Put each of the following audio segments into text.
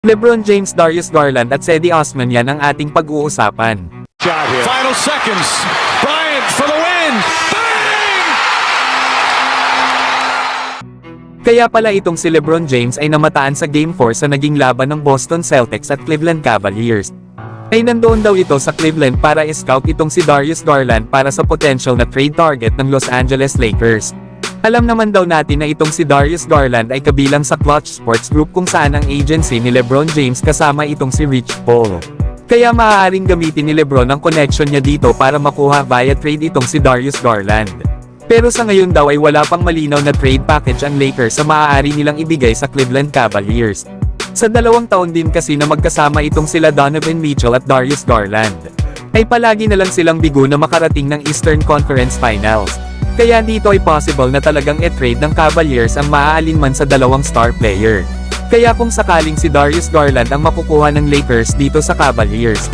LeBron James, Darius Garland at Cedi Osman, yan ang ating pag-uusapan. Final seconds. Bryant for the win. Bang! Kaya pala itong si LeBron James ay namataan sa Game 4 sa naging laban ng Boston Celtics at Cleveland Cavaliers. Ay nandoon daw ito sa Cleveland para i-scout itong si Darius Garland para sa potential na trade target ng Los Angeles Lakers. Alam naman daw natin na itong si Darius Garland ay kabilang sa Clutch Sports Group kung saan ang agency ni LeBron James kasama itong si Rich Paul. Kaya maaaring gamitin ni LeBron ang connection niya dito para makuha via trade itong si Darius Garland. Pero sa ngayon daw ay wala pang malinaw na trade package ang Lakers sa maaari nilang ibigay sa Cleveland Cavaliers. Sa 2 taon din kasi na magkasama itong sila Donovan Mitchell at Darius Garland, ay palagi na lang silang bigo na makarating ng Eastern Conference Finals. Kaya dito ay possible na talagang i-trade ng Cavaliers ang maaalinman sa dalawang star player. Kaya kung sakaling si Darius Garland ang makukuha ng Lakers dito sa Cavaliers,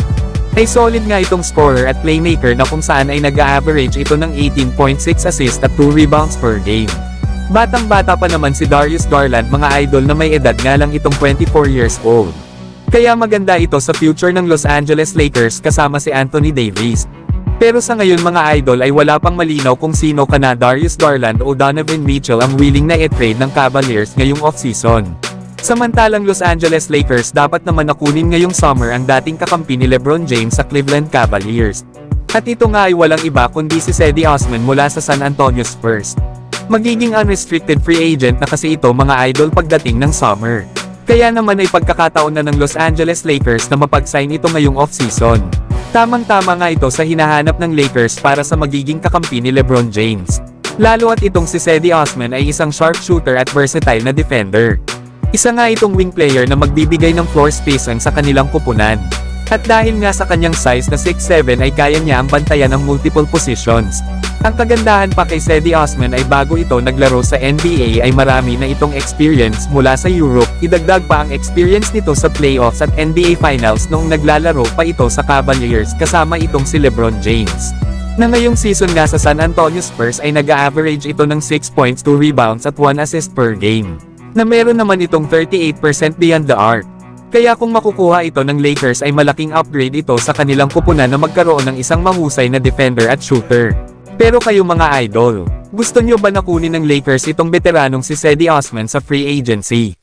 ay solid nga itong scorer at playmaker na kung saan ay nag-average ito ng 18.6 assists at 2 rebounds per game. Batang-bata pa naman si Darius Garland, mga idol, na may edad nga lang itong 24 years old. Kaya maganda ito sa future ng Los Angeles Lakers kasama si Anthony Davis. Pero sa ngayon mga idol ay wala pang malinaw kung sino kana Darius Garland o Donovan Mitchell ang willing na i-trade ng Cavaliers ngayong off-season. Samantalang Los Angeles Lakers dapat naman nakunin ngayong summer ang dating kakampi ni LeBron James sa Cleveland Cavaliers. At ito nga ay walang iba kundi si Cedi Osman mula sa San Antonio Spurs. Magiging unrestricted free agent na kasi ito mga idol pagdating ng summer. Kaya naman ay pagkakataon na ng Los Angeles Lakers na mapag-sign ito ngayong off-season. Tamang-tama nga ito sa hinahanap ng Lakers para sa magiging kakampi ni LeBron James. Lalo at itong si Cedi Osman ay isang sharpshooter at versatile na defender. Isa nga itong wing player na magbibigay ng floor spacing sa kanilang kupunan. At dahil nga sa kanyang size na 6'7" ay kaya niya ang bantayan ng multiple positions. Ang kagandahan pa kay Cedi Osman ay bago ito naglaro sa NBA ay marami na itong experience mula sa Europe, idagdag pa ang experience nito sa playoffs at NBA Finals noong naglalaro pa ito sa Cavaliers kasama itong si LeBron James. Na ngayong season nga sa San Antonio Spurs ay nag-average ito ng 6 points, 2 rebounds at 1 assist per game. Na meron naman itong 38% beyond the arc. Kaya kung makukuha ito ng Lakers ay malaking upgrade ito sa kanilang kupunan na magkaroon ng isang mahusay na defender at shooter. Pero kayo mga idol, gusto nyo ba na kunin ng Lakers itong veteranong si Cedi Osman sa free agency?